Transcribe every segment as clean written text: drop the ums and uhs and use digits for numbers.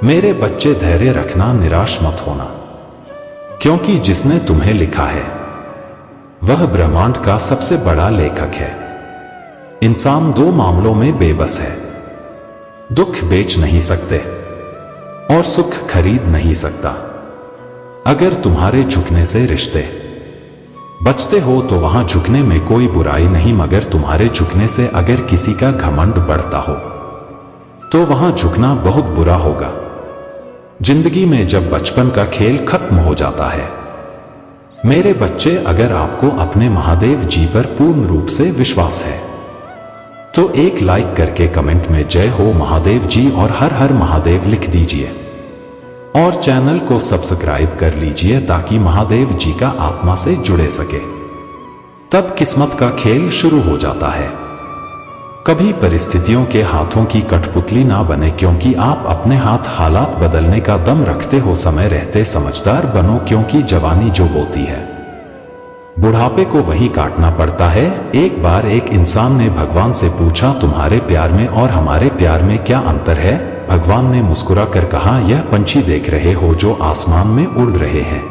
मेरे बच्चे, धैर्य रखना, निराश मत होना, क्योंकि जिसने तुम्हें लिखा है वह ब्रह्मांड का सबसे बड़ा लेखक है। इंसान दो मामलों में बेबस है। दुख बेच नहीं सकते और सुख खरीद नहीं सकता। अगर तुम्हारे झुकने से रिश्ते बचते हो तो वहां झुकने में कोई बुराई नहीं, मगर तुम्हारे झुकने से अगर किसी का घमंड बढ़ता हो तो वहां झुकना बहुत बुरा होगा। जिंदगी में जब बचपन का खेल खत्म हो जाता है, मेरे बच्चे, अगर आपको अपने महादेव जी पर पूर्ण रूप से विश्वास है तो एक लाइक करके कमेंट में जय हो महादेव जी और हर हर महादेव लिख दीजिए और चैनल को सब्सक्राइब कर लीजिए ताकि महादेव जी का आत्मा से जुड़े सके। तब किस्मत का खेल शुरू हो जाता है। कभी परिस्थितियों के हाथों की कठपुतली ना बने, क्योंकि आप अपने हालात बदलने का दम रखते हो। समय रहते समझदार बनो, क्योंकि जवानी जो बोती है बुढ़ापे को वही काटना पड़ता है। एक बार एक इंसान ने भगवान से पूछा, तुम्हारे प्यार में और हमारे प्यार में क्या अंतर है? भगवान ने मुस्कुरा कर कहा, यह पंछी देख रहे हो जो आसमान में उड़ रहे हैं,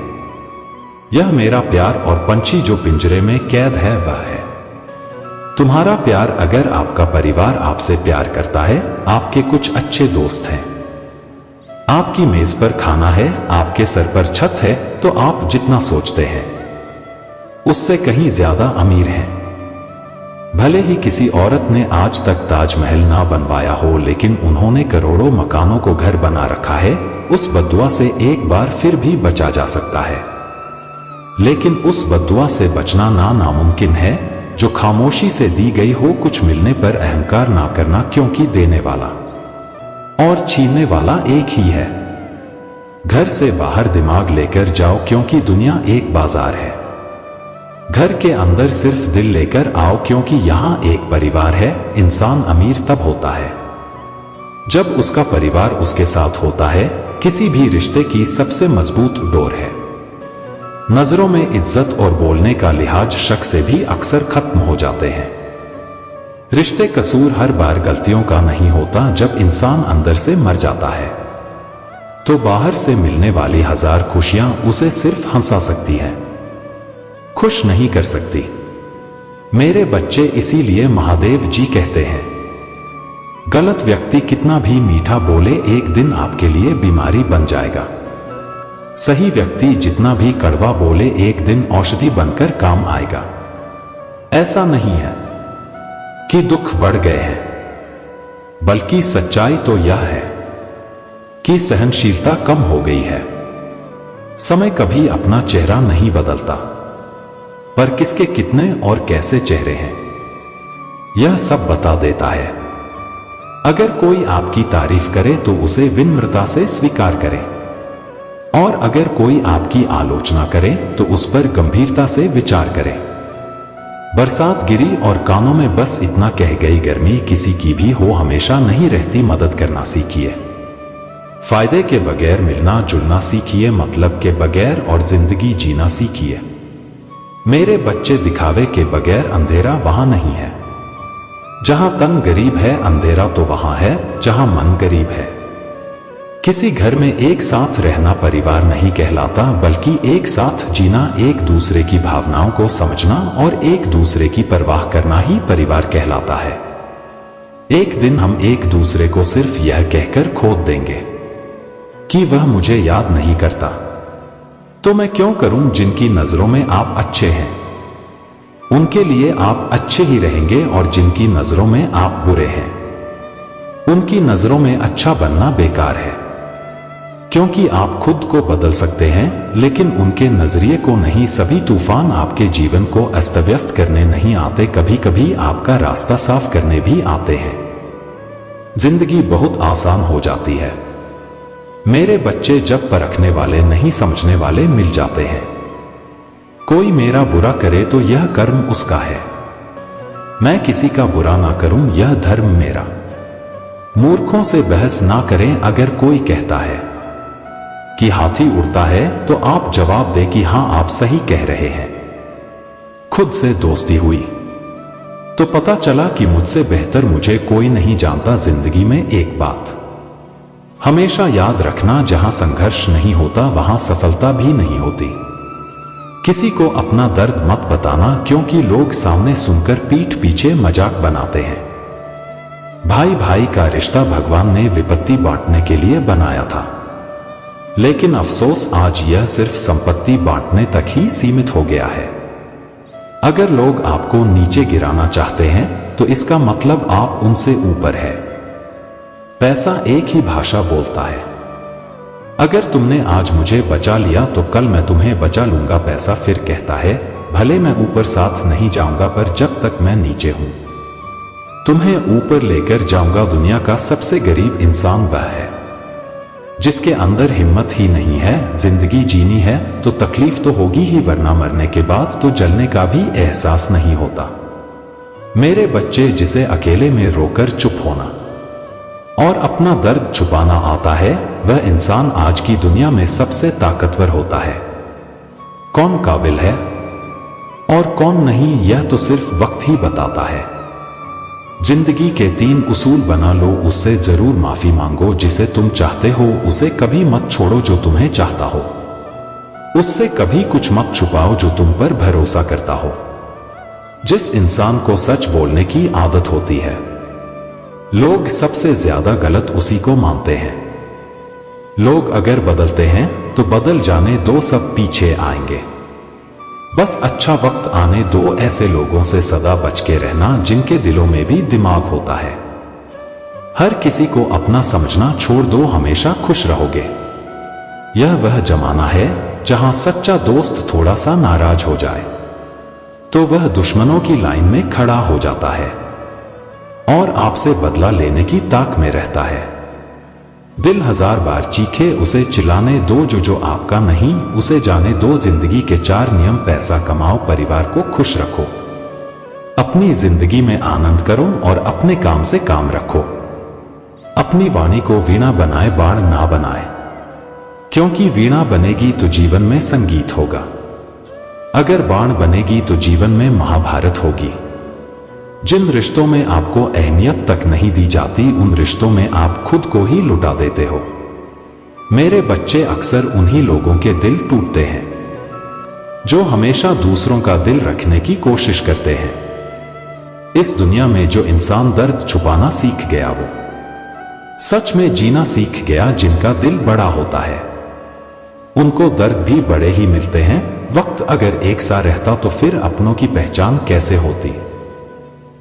यह मेरा प्यार, और पंछी जो पिंजरे में कैद है वह है तुम्हारा प्यार। अगर आपका परिवार आपसे प्यार करता है, आपके कुछ अच्छे दोस्त हैं, आपकी मेज पर खाना है, आपके सर पर छत है, तो आप जितना सोचते हैं उससे कहीं ज्यादा अमीर हैं। भले ही किसी औरत ने आज तक ताजमहल ना बनवाया हो, लेकिन उन्होंने करोड़ों मकानों को घर बना रखा है। उस बद्दुआ से एक बार फिर भी बचा जा सकता है, लेकिन उस बद्दुआ से बचना नामुमकिन है जो खामोशी से दी गई हो। कुछ मिलने पर अहंकार ना करना, क्योंकि देने वाला और छीनने वाला एक ही है। घर से बाहर दिमाग लेकर जाओ, क्योंकि दुनिया एक बाजार है। घर के अंदर सिर्फ दिल लेकर आओ, क्योंकि यहां एक परिवार है। इंसान अमीर तब होता है जब उसका परिवार उसके साथ होता है। किसी भी रिश्ते की सबसे मजबूत डोर है। नजरों में इज्जत और बोलने का लिहाज शक से भी अक्सर खत्म हो जाते हैं। रिश्ते कसूर हर बार गलतियों का नहीं होता। जब इंसान अंदर से मर जाता है तो बाहर से मिलने वाली हजार खुशियां उसे सिर्फ हंसा सकती हैं, खुश नहीं कर सकती। मेरे बच्चे, इसीलिए महादेव जी कहते हैं, गलत व्यक्ति कितना भी मीठा बोले एक दिन आपके लिए बीमारी बन जाएगा। सही व्यक्ति जितना भी कड़वा बोले एक दिन औषधि बनकर काम आएगा। ऐसा नहीं है कि दुख बढ़ गए हैं, बल्कि सच्चाई तो यह है कि सहनशीलता कम हो गई है। समय कभी अपना चेहरा नहीं बदलता, पर किसके कितने और कैसे चेहरे हैं यह सब बता देता है। अगर कोई आपकी तारीफ करे तो उसे विनम्रता से स्वीकार करें, और अगर कोई आपकी आलोचना करे तो उस पर गंभीरता से विचार करें। बरसात गिरी और कानों में बस इतना कह गई, गर्मी किसी की भी हो हमेशा नहीं रहती। मदद करना सीखिए, फायदे के बगैर मिलना जुलना सीखिए, मतलब के बगैर और जिंदगी जीना सीखिए। मेरे बच्चे, दिखावे के बगैर अंधेरा वहां नहीं है। जहां तन गरीब है, अंधेरा तो वहां है जहां मन गरीब है। किसी घर में एक साथ रहना परिवार नहीं कहलाता, बल्कि एक साथ जीना, एक दूसरे की भावनाओं को समझना और एक दूसरे की परवाह करना ही परिवार कहलाता है। एक दिन हम एक दूसरे को सिर्फ यह कहकर खोद देंगे कि वह मुझे याद नहीं करता, तो मैं क्यों करूं। जिनकी नजरों में आप अच्छे हैं उनके लिए आप अच्छे ही रहेंगे, और जिनकी नजरों में आप बुरे हैं उनकी नजरों में अच्छा बनना बेकार है। क्योंकि आप खुद को बदल सकते हैं, लेकिन उनके नजरिए को नहीं। सभी तूफान आपके जीवन को अस्त व्यस्त करने नहीं आते, कभी कभी आपका रास्ता साफ करने भी आते हैं। जिंदगी बहुत आसान हो जाती है मेरे बच्चे, जब परखने वाले नहीं समझने वाले मिल जाते हैं। कोई मेरा बुरा करे तो यह कर्म उसका है, मैं किसी का बुरा ना करूं यह धर्म मेरा। मूर्खों से बहस ना करें। अगर कोई कहता है कि हाथी उड़ता है तो आप जवाब दें कि हां आप सही कह रहे हैं। खुद से दोस्ती हुई तो पता चला कि मुझसे बेहतर मुझे कोई नहीं जानता। जिंदगी में एक बात हमेशा याद रखना, जहां संघर्ष नहीं होता वहां सफलता भी नहीं होती। किसी को अपना दर्द मत बताना, क्योंकि लोग सामने सुनकर पीठ पीछे मजाक बनाते हैं। भाई भाई का रिश्ता भगवान ने विपत्ति बांटने के लिए बनाया था, लेकिन अफसोस आज यह सिर्फ संपत्ति बांटने तक ही सीमित हो गया है। अगर लोग आपको नीचे गिराना चाहते हैं तो इसका मतलब आप उनसे ऊपर है। पैसा एक ही भाषा बोलता है। अगर तुमने आज मुझे बचा लिया तो कल मैं तुम्हें बचा लूंगा। पैसा फिर कहता है, भले मैं ऊपर साथ नहीं जाऊंगा, पर जब तक मैं नीचे हूं तुम्हें ऊपर लेकर जाऊंगा। दुनिया का सबसे गरीब इंसान वह है जिसके अंदर हिम्मत ही नहीं है। जिंदगी जीनी है तो तकलीफ तो होगी ही, वरना मरने के बाद तो जलने का भी एहसास नहीं होता। मेरे बच्चे, जिसे अकेले में रोकर चुप होना और अपना दर्द छुपाना आता है, वह इंसान आज की दुनिया में सबसे ताकतवर होता है। कौन काबिल है और कौन नहीं, यह तो सिर्फ वक्त ही बताता है। जिंदगी के 3 उसूल बना लो, उससे जरूर माफी मांगो। जिसे तुम चाहते हो उसे कभी मत छोड़ो जो तुम्हें चाहता हो। उससे कभी कुछ मत छुपाओ जो तुम पर भरोसा करता हो। जिस इंसान को सच बोलने की आदत होती है, लोग सबसे ज्यादा गलत उसी को मानते हैं। लोग अगर बदलते हैं तो बदल जाने दो, सब पीछे आएंगे। बस अच्छा वक्त आने दो। ऐसे लोगों से सदा बच के रहना जिनके दिलों में भी दिमाग होता है। हर किसी को अपना समझना छोड़ दो, हमेशा खुश रहोगे। यह वह जमाना है जहां सच्चा दोस्त थोड़ा सा नाराज हो जाए तो वह दुश्मनों की लाइन में खड़ा हो जाता है और आपसे बदला लेने की ताक में रहता है। दिल 1000 बार चीखे, उसे चिल्लाने दो। जो आपका नहीं उसे जाने दो। जिंदगी के 4 नियम: पैसा कमाओ, परिवार को खुश रखो, अपनी जिंदगी में आनंद करो और अपने काम से काम रखो। अपनी वाणी को वीणा बनाए, बाण ना बनाए, क्योंकि वीणा बनेगी तो जीवन में संगीत होगा, अगर बाण बनेगी तो जीवन में महाभारत होगी। जिन रिश्तों में आपको अहमियत तक नहीं दी जाती, उन रिश्तों में आप खुद को ही लुटा देते हो। मेरे बच्चे, अक्सर उन्हीं लोगों के दिल टूटते हैं जो हमेशा दूसरों का दिल रखने की कोशिश करते हैं। इस दुनिया में जो इंसान दर्द छुपाना सीख गया, वो सच में जीना सीख गया। जिनका दिल बड़ा होता है उनको दर्द भी बड़े ही मिलते हैं। वक्त अगर एक सा रहता तो फिर अपनों की पहचान कैसे होती।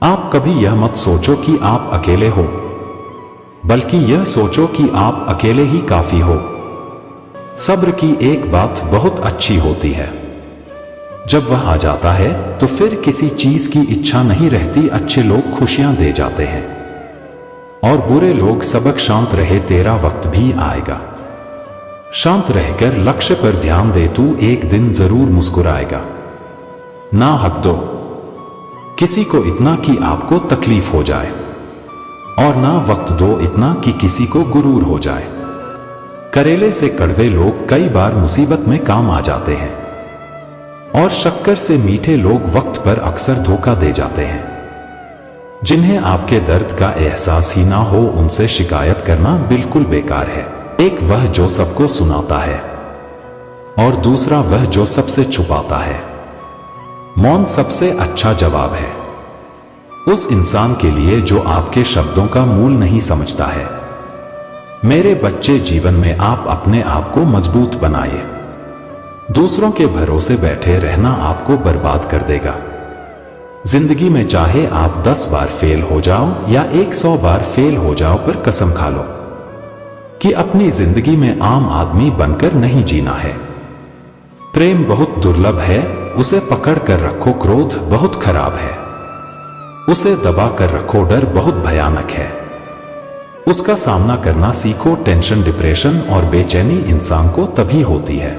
आप कभी यह मत सोचो कि आप अकेले हो, बल्कि यह सोचो कि आप अकेले ही काफी हो। सब्र की एक बात बहुत अच्छी होती है, जब वह आ जाता है तो फिर किसी चीज की इच्छा नहीं रहती। अच्छे लोग खुशियां दे जाते हैं और बुरे लोग सबक। शांत रहे, तेरा वक्त भी आएगा। शांत रहकर लक्ष्य पर ध्यान दे, तू एक दिन जरूर मुस्कुराएगा। ना हक दो किसी को इतना कि आपको तकलीफ हो जाए, और ना वक्त दो इतना कि किसी को गुरूर हो जाए। करेले से कड़वे लोग कई बार मुसीबत में काम आ जाते हैं, और शक्कर से मीठे लोग वक्त पर अक्सर धोखा दे जाते हैं। जिन्हें आपके दर्द का एहसास ही ना हो, उनसे शिकायत करना बिल्कुल बेकार है। एक वह जो सबको सुनाता है, और दूसरा वह जो सबसे छुपाता है। मौन सबसे अच्छा जवाब है उस इंसान के लिए जो आपके शब्दों का मूल नहीं समझता है। मेरे बच्चे, जीवन में आप अपने आप को मजबूत बनाइए। दूसरों के भरोसे बैठे रहना आपको बर्बाद कर देगा। जिंदगी में चाहे आप 10 बार फेल हो जाओ या 100 बार फेल हो जाओ, पर कसम खा लो कि अपनी जिंदगी में आम आदमी बनकर नहीं जीना है। प्रेम बहुत दुर्लभ है, उसे पकड़ कर रखो। क्रोध बहुत खराब है, उसे दबा कर रखो। डर बहुत भयानक है, उसका सामना करना सीखो। टेंशन, डिप्रेशन और बेचैनी इंसान को तभी होती है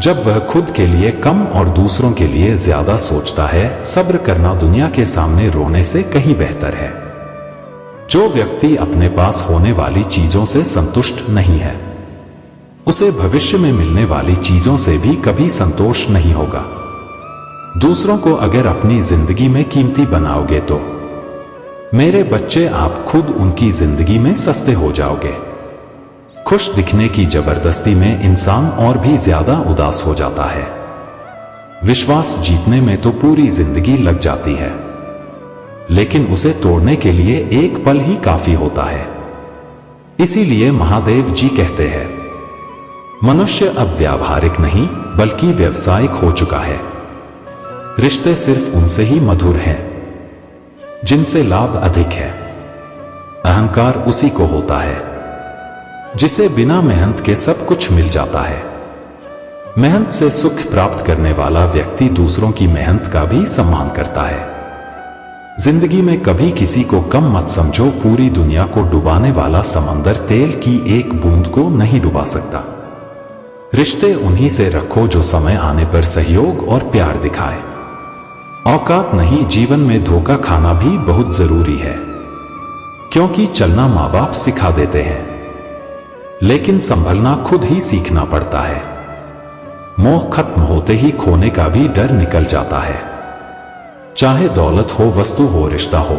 जब वह खुद के लिए कम और दूसरों के लिए ज्यादा सोचता है। सब्र करना दुनिया के सामने रोने से कहीं बेहतर है। जो व्यक्ति अपने पास होने वाली चीजों से संतुष्ट नहीं है, उसे भविष्य में मिलने वाली चीजों से भी कभी संतोष नहीं होगा। दूसरों को अगर अपनी जिंदगी में कीमती बनाओगे तो मेरे बच्चे, आप खुद उनकी जिंदगी में सस्ते हो जाओगे। खुश दिखने की जबरदस्ती में इंसान और भी ज्यादा उदास हो जाता है। विश्वास जीतने में तो पूरी जिंदगी लग जाती है, लेकिन उसे तोड़ने के लिए एक पल ही काफी होता है। इसीलिए महादेव जी कहते हैं, मनुष्य अब व्यावहारिक नहीं बल्कि व्यवसायिक हो चुका है। रिश्ते सिर्फ उनसे ही मधुर हैं जिनसे लाभ अधिक है। अहंकार उसी को होता है जिसे बिना मेहनत के सब कुछ मिल जाता है। मेहनत से सुख प्राप्त करने वाला व्यक्ति दूसरों की मेहनत का भी सम्मान करता है। जिंदगी में कभी किसी को कम मत समझो। पूरी दुनिया को डुबाने वाला समंदर तेल की एक बूंद को नहीं डुबा सकता। रिश्ते उन्हीं से रखो जो समय आने पर सहयोग और प्यार दिखाए। औकात नहीं, जीवन में धोखा खाना भी बहुत जरूरी है, क्योंकि चलना माँ बाप सिखा देते हैं, लेकिन संभलना खुद ही सीखना पड़ता है। मोह खत्म होते ही खोने का भी डर निकल जाता है। चाहे दौलत हो, वस्तु हो, रिश्ता हो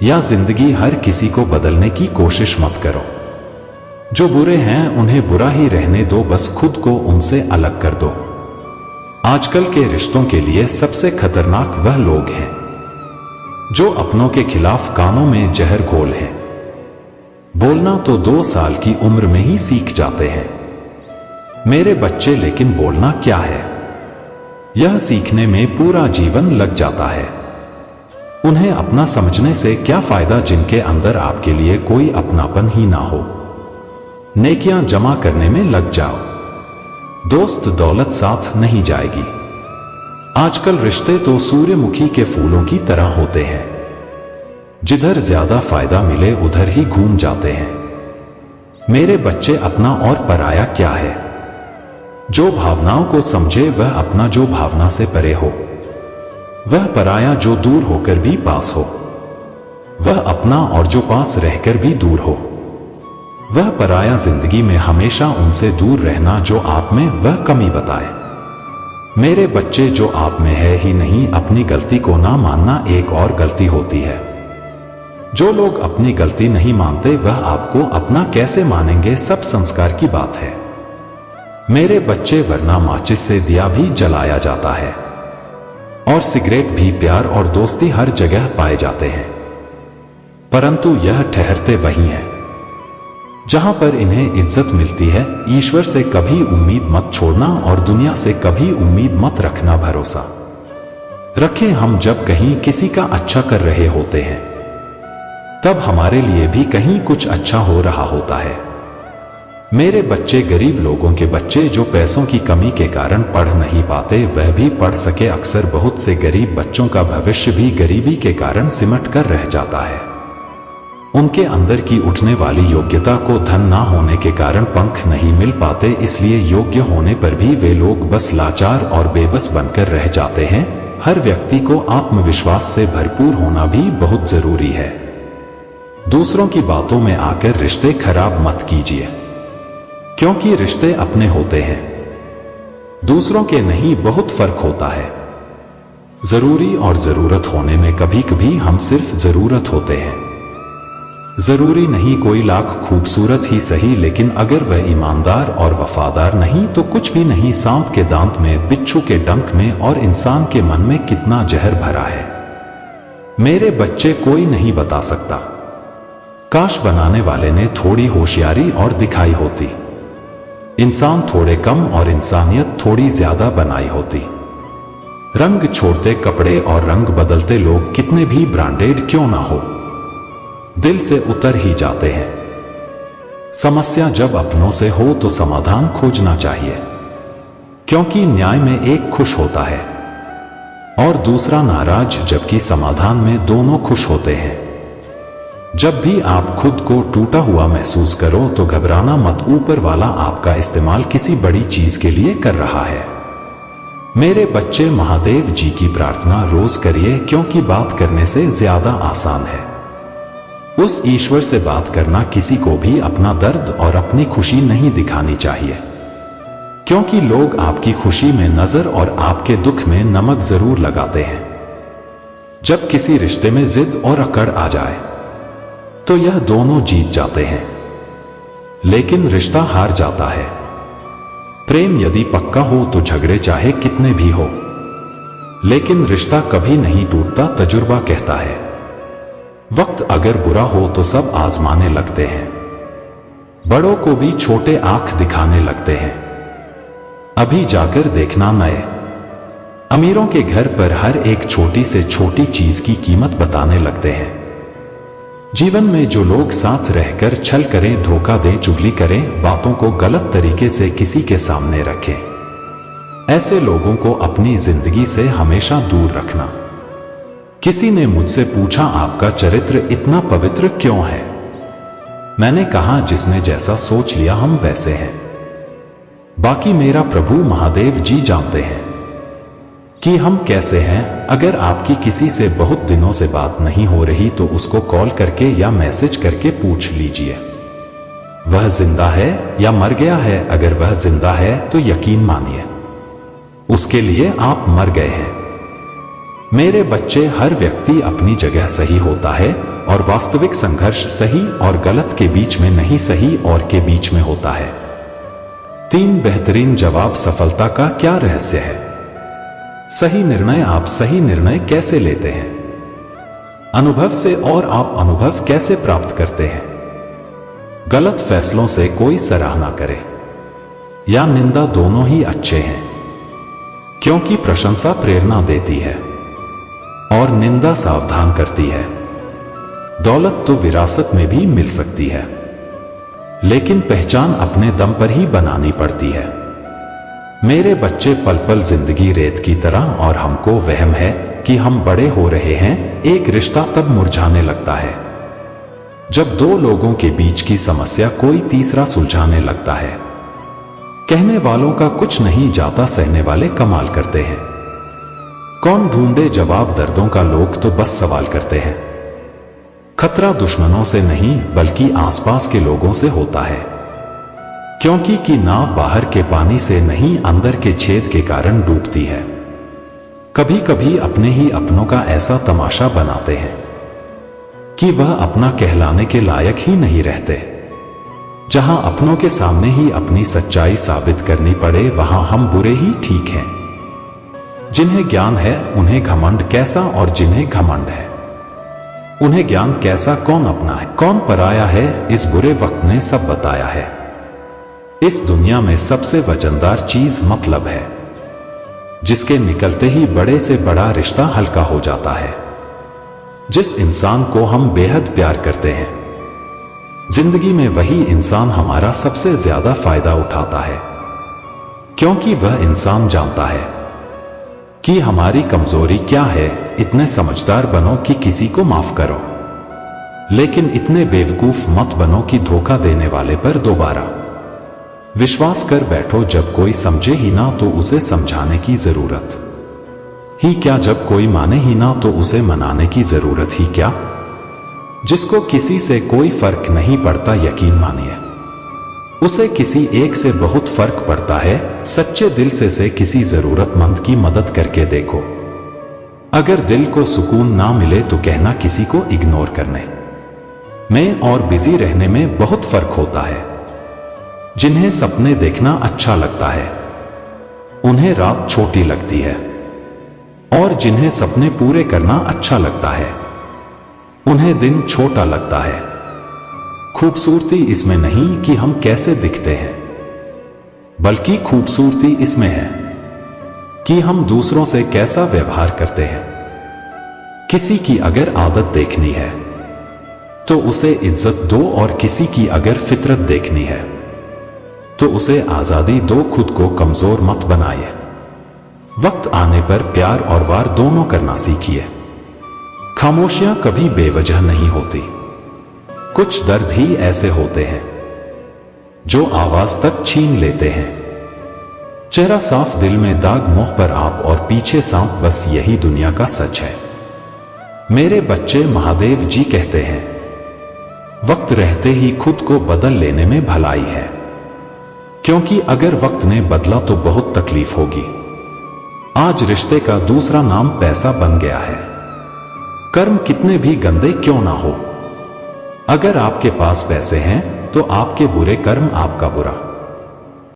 या जिंदगी, हर किसी को बदलने की कोशिश मत करो। जो बुरे हैं उन्हें बुरा ही रहने दो, बस खुद को उनसे अलग कर दो। आजकल के रिश्तों के लिए सबसे खतरनाक वह लोग हैं जो अपनों के खिलाफ कानों में जहर घोल हैं। बोलना तो 2 साल की उम्र में ही सीख जाते हैं मेरे बच्चे, लेकिन बोलना क्या है यह सीखने में पूरा जीवन लग जाता है। उन्हें अपना समझने से क्या फायदा जिनके अंदर आपके लिए कोई अपनापन ही ना हो। नेकियां जमा करने में लग जाओ, दोस्त दौलत साथ नहीं जाएगी। आजकल रिश्ते तो सूर्यमुखी के फूलों की तरह होते हैं, जिधर ज्यादा फायदा मिले उधर ही घूम जाते हैं। मेरे बच्चे, अपना और पराया क्या है? जो भावनाओं को समझे वह अपना, जो भावना से परे हो वह पराया, जो दूर होकर भी पास हो वह अपना, और जो पास रहकर भी दूर हो वह पराया। जिंदगी में हमेशा उनसे दूर रहना जो आप में वह कमी बताए। मेरे बच्चे, जो आप में है ही नहीं, अपनी गलती को ना मानना एक और गलती होती है। जो लोग अपनी गलती नहीं मानते वह आपको अपना कैसे मानेंगे? सब संस्कार की बात है मेरे बच्चे, वरना माचिस से दिया भी जलाया जाता है और सिगरेट भी, प्यार और दोस्ती हर जगह पाए जाते हैं, परंतु यह ठहरते वहीं हैं जहां पर इन्हें इज्जत मिलती है। ईश्वर से कभी उम्मीद मत छोड़ना और दुनिया से कभी उम्मीद मत रखना। भरोसा रखें, हम जब कहीं किसी का अच्छा कर रहे होते हैं तब हमारे लिए भी कहीं कुछ अच्छा हो रहा होता है। मेरे बच्चे, गरीब लोगों के बच्चे जो पैसों की कमी के कारण पढ़ नहीं पाते वह भी पढ़ सके। अक्सर बहुत से गरीब बच्चों का भविष्य भी गरीबी के कारण सिमट कर रह जाता है। उनके अंदर की उठने वाली योग्यता को धन ना होने के कारण पंख नहीं मिल पाते, इसलिए योग्य होने पर भी वे लोग बस लाचार और बेबस बनकर रह जाते हैं। हर व्यक्ति को आत्मविश्वास से भरपूर होना भी बहुत जरूरी है। दूसरों की बातों में आकर रिश्ते खराब मत कीजिए, क्योंकि रिश्ते अपने होते हैं, दूसरों के नहीं। बहुत फर्क होता है जरूरी और जरूरत होने में। कभी कभी हम सिर्फ जरूरत होते हैं, जरूरी नहीं कोई लाख खूबसूरत ही सही, लेकिन अगर वह ईमानदार और वफादार नहीं तो कुछ भी नहीं। सांप के दांत में, बिच्छू के डंक में और इंसान के मन में कितना जहर भरा है मेरे बच्चे, कोई नहीं बता सकता। काश बनाने वाले ने थोड़ी होशियारी और दिखाई होती, इंसान थोड़े कम और इंसानियत थोड़ी ज्यादा बनाई होती। रंग छोड़ते कपड़े और रंग बदलते लोग कितने भी ब्रांडेड क्यों ना हो, दिल से उतर ही जाते हैं। समस्या जब अपनों से हो तो समाधान खोजना चाहिए, क्योंकि न्याय में एक खुश होता है और दूसरा नाराज, जबकि समाधान में दोनों खुश होते हैं। जब भी आप खुद को टूटा हुआ महसूस करो तो घबराना मत, ऊपर वाला आपका इस्तेमाल किसी बड़ी चीज के लिए कर रहा है। मेरे बच्चे, महादेव जी की प्रार्थना रोज करिए, क्योंकि बात करने से ज्यादा आसान है उस ईश्वर से बात करना। किसी को भी अपना दर्द और अपनी खुशी नहीं दिखानी चाहिए, क्योंकि लोग आपकी खुशी में नजर और आपके दुख में नमक जरूर लगाते हैं। जब किसी रिश्ते में जिद और अकड़ आ जाए तो यह दोनों जीत जाते हैं, लेकिन रिश्ता हार जाता है। प्रेम यदि पक्का हो तो झगड़े चाहे कितने भी हो, लेकिन रिश्ता कभी नहीं टूटता, तजुर्बा कहता है। वक्त अगर बुरा हो तो सब आजमाने लगते हैं, बड़ों को भी छोटे आंख दिखाने लगते हैं। अभी जाकर देखना, नए अमीरों के घर पर हर एक छोटी से छोटी चीज की कीमत बताने लगते हैं। जीवन में जो लोग साथ रहकर छल करें, धोखा दें, चुगली करें, बातों को गलत तरीके से किसी के सामने रखें, ऐसे लोगों को अपनी जिंदगी से हमेशा दूर रखना। किसी ने मुझसे पूछा, आपका चरित्र इतना पवित्र क्यों है? मैंने कहा, जिसने जैसा सोच लिया हम वैसे हैं, बाकी मेरा प्रभु महादेव जी जानते हैं कि हम कैसे हैं। अगर आपकी किसी से बहुत दिनों से बात नहीं हो रही तो उसको कॉल करके या मैसेज करके पूछ लीजिए वह जिंदा है या मर गया है। अगर वह जिंदा है तो यकीन मानिए उसके लिए आप मर गए हैं। मेरे बच्चे, हर व्यक्ति अपनी जगह सही होता है और वास्तविक संघर्ष सही और गलत के बीच में नहीं, सही और के बीच में होता है। 3 बेहतरीन जवाब सफलता का क्या रहस्य है? सही निर्णय। आप सही निर्णय कैसे लेते हैं? अनुभव से। और आप अनुभव कैसे प्राप्त करते हैं? गलत फैसलों से कोई सराहना करे या निंदा, दोनों ही अच्छे हैं, क्योंकि प्रशंसा प्रेरणा देती है और निंदा सावधान करती है। दौलत तो विरासत में भी मिल सकती है, लेकिन पहचान अपने दम पर ही बनानी पड़ती है। मेरे बच्चे, पल पल जिंदगी रेत की तरह और हमको वहम है कि हम बड़े हो रहे हैं। एक रिश्ता तब मुरझाने लगता है जब 2 लोगों के बीच की समस्या कोई तीसरा सुलझाने लगता है। कहने वालों का कुछ नहीं जाता, सहने वाले कमाल करते हैं। कौन ढूंढे जवाब दर्दों का, लोग तो बस सवाल करते हैं। खतरा दुश्मनों से नहीं बल्कि आसपास के लोगों से होता है, क्योंकि की नाव बाहर के पानी से नहीं अंदर के छेद के कारण डूबती है। कभी कभी अपने ही अपनों का ऐसा तमाशा बनाते हैं कि वह अपना कहलाने के लायक ही नहीं रहते। जहां अपनों के सामने ही अपनी सच्चाई साबित करनी पड़े, वहां हम बुरे ही ठीक हैं। जिन्हें ज्ञान है उन्हें घमंड कैसा, और जिन्हें घमंड है उन्हें ज्ञान कैसा। कौन अपना है कौन पराया है, इस बुरे वक्त ने सब बताया है। इस दुनिया में सबसे वजनदार चीज मतलब है, जिसके निकलते ही बड़े से बड़ा रिश्ता हल्का हो जाता है। जिस इंसान को हम बेहद प्यार करते हैं, जिंदगी में वही इंसान हमारा सबसे ज्यादा फायदा उठाता है, क्योंकि वह इंसान जानता है कि हमारी कमजोरी क्या है। इतने समझदार बनो कि किसी को माफ करो, लेकिन इतने बेवकूफ मत बनो कि धोखा देने वाले पर दोबारा विश्वास कर बैठो। जब कोई समझे ही ना तो उसे समझाने की जरूरत ही क्या, जब कोई माने ही ना तो उसे मनाने की जरूरत ही क्या। जिसको किसी से कोई फर्क नहीं पड़ता, यकीन मानिए उसे किसी एक से बहुत फर्क पड़ता है। सच्चे दिल से किसी जरूरतमंद की मदद करके देखो। अगर दिल को सुकून ना मिले तो कहना किसी को इग्नोर करने में और बिजी रहने में बहुत फर्क होता है। जिन्हें सपने देखना अच्छा लगता है उन्हें रात छोटी लगती है, और जिन्हें सपने पूरे करना अच्छा लगता है उन्हें दिन छोटा लगता है। खूबसूरती इसमें नहीं कि हम कैसे दिखते हैं, बल्कि खूबसूरती इसमें है कि हम दूसरों से कैसा व्यवहार करते हैं। किसी की अगर आदत देखनी है तो उसे इज्जत दो, और किसी की अगर फितरत देखनी है तो उसे आजादी दो। खुद को कमजोर मत बनाइए। वक्त आने पर प्यार और वार दोनों करना सीखिए। खामोशियां कभी बेवजह नहीं होती। कुछ दर्द ही ऐसे होते हैं जो आवाज तक छीन लेते हैं। चेहरा साफ, दिल में दाग, मुंह पर आप और पीछे सांप, बस यही दुनिया का सच है। मेरे बच्चे, महादेव जी कहते हैं, वक्त रहते ही खुद को बदल लेने में भलाई है, क्योंकि अगर वक्त ने बदला तो बहुत तकलीफ होगी। आज रिश्ते का दूसरा नाम पैसा बन गया है। कर्म कितने भी गंदे क्यों ना हो, अगर आपके पास पैसे हैं तो आपके बुरे कर्म आपका बुरा